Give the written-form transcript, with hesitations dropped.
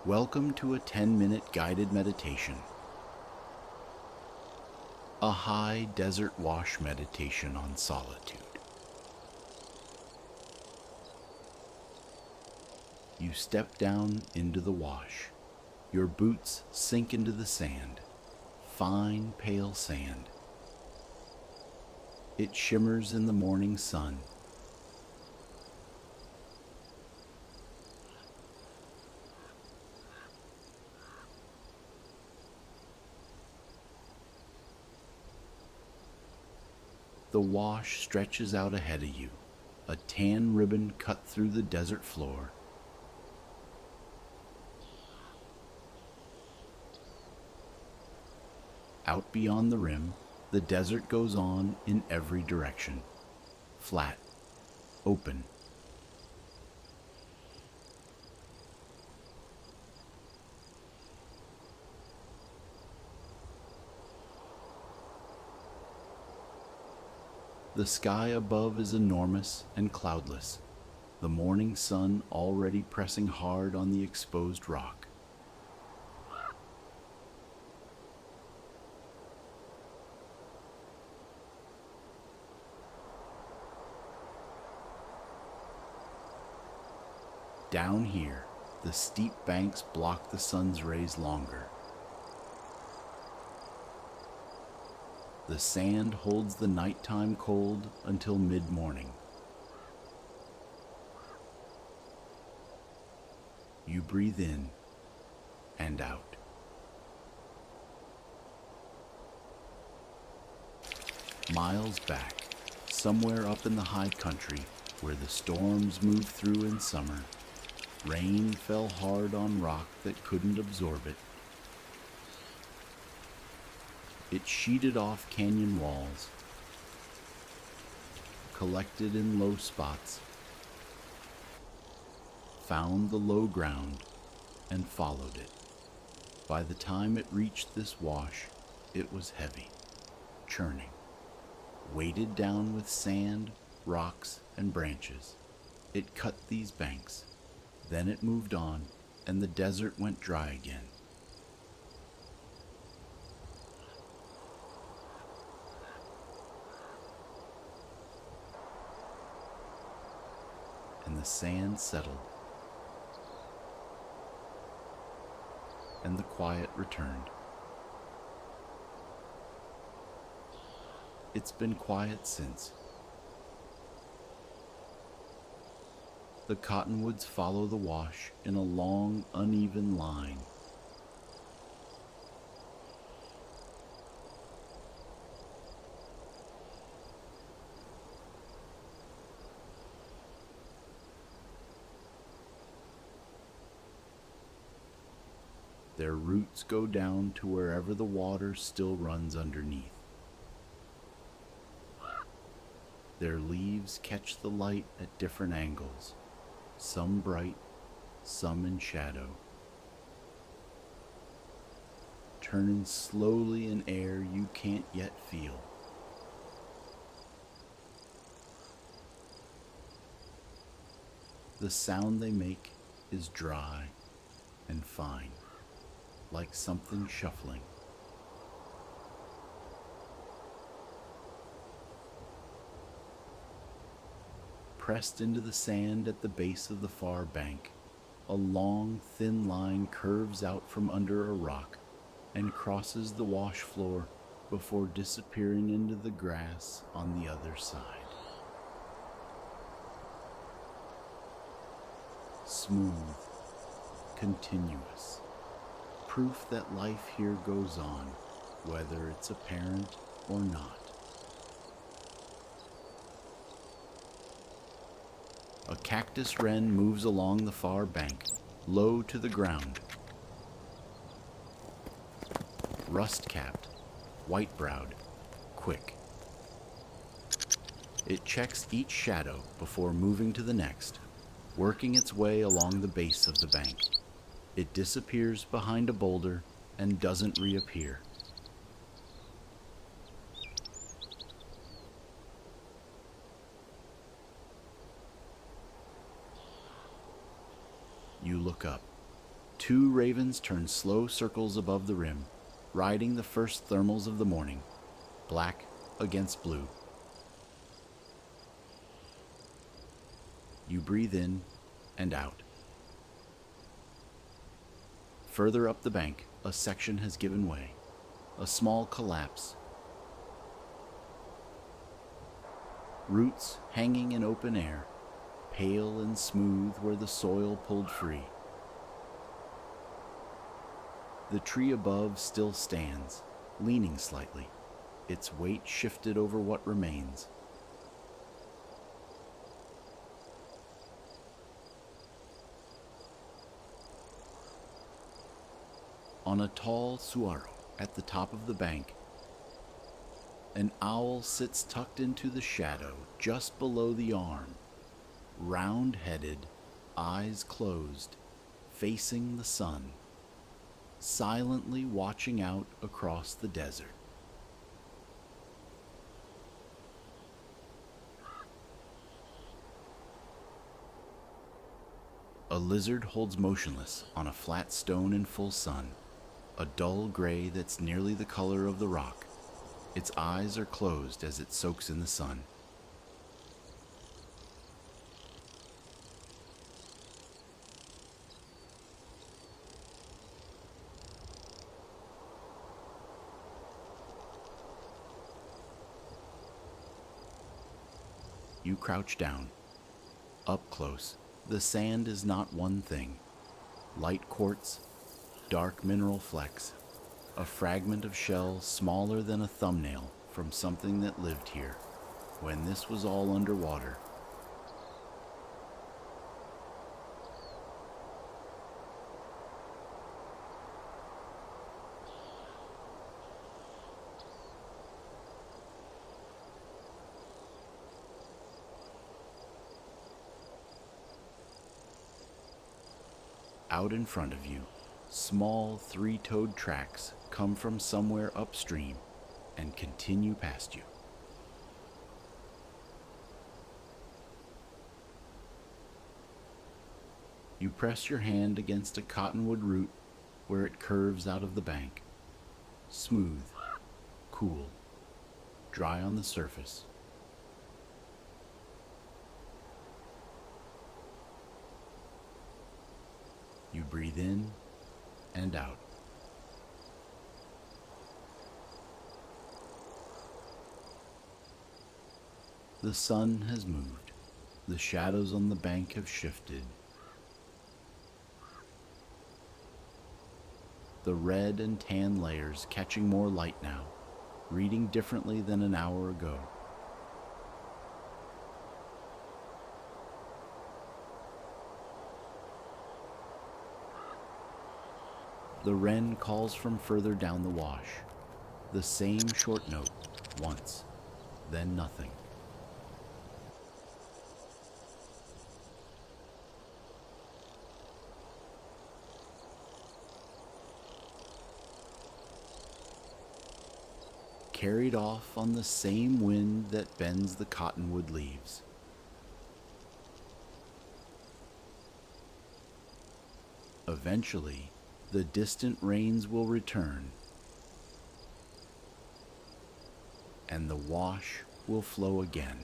Welcome to a 10-minute guided meditation. A high desert wash meditation on solitude. You step down into the wash. Your boots sink into the sand, fine pale sand. It shimmers in the morning sun. The wash stretches out ahead of you, a tan ribbon cut through the desert floor. Out beyond the rim, the desert goes on in every direction, flat, open. The sky above is enormous and cloudless, the morning sun already pressing hard on the exposed rock. Down here, the steep banks block the sun's rays longer. The sand holds the nighttime cold until mid-morning. You breathe in and out. Miles back, somewhere up in the high country where the storms move through in summer, rain fell hard on rock that couldn't absorb it. It sheeted off canyon walls, collected in low spots, found the low ground, and followed it. By the time it reached this wash, it was heavy, churning, weighted down with sand, rocks, and branches. It cut these banks. Then it moved on, and the desert went dry again. And the sand settled, and the quiet returned. It's been quiet since. The cottonwoods follow the wash in a long, uneven line. Their roots go down to wherever the water still runs underneath. Their leaves catch the light at different angles, some bright, some in shadow, turning slowly in air you can't yet feel. The sound they make is dry and fine, like something shuffling. Pressed into the sand at the base of the far bank, a long, thin line curves out from under a rock and crosses the wash floor before disappearing into the grass on the other side. Smooth, continuous, proof that life here goes on, whether it's apparent or not. A cactus wren moves along the far bank, low to the ground. Rust-capped, white-browed, quick. It checks each shadow before moving to the next, working its way along the base of the bank. It disappears behind a boulder and doesn't reappear. You look up. 2 ravens turn slow circles above the rim, riding the first thermals of the morning, black against blue. You breathe in and out. Further up the bank, a section has given way, a small collapse. Roots hanging in open air, pale and smooth where the soil pulled free. The tree above still stands, leaning slightly, its weight shifted over what remains. On a tall saguaro at the top of the bank, an owl sits tucked into the shadow just below the arm, round-headed, eyes closed, facing the sun, silently watching out across the desert. A lizard holds motionless on a flat stone in full sun, a dull gray that's nearly the color of the rock. Its eyes are closed as it soaks in the sun. You crouch down. Up close, the sand is not one thing. Light quartz, dark mineral flecks, a fragment of shell smaller than a thumbnail from something that lived here when this was all underwater. Out in front of you, small 3-toed tracks come from somewhere upstream and continue past you. You press your hand against a cottonwood root where it curves out of the bank. Smooth, cool, dry on the surface. You breathe in and out. The sun has moved. The shadows on the bank have shifted. The red and tan layers catching more light now, reading differently than an hour ago. The wren calls from further down the wash. The same short note, once, then nothing. Carried off on the same wind that bends the cottonwood leaves. Eventually, the distant rains will return, and the wash will flow again.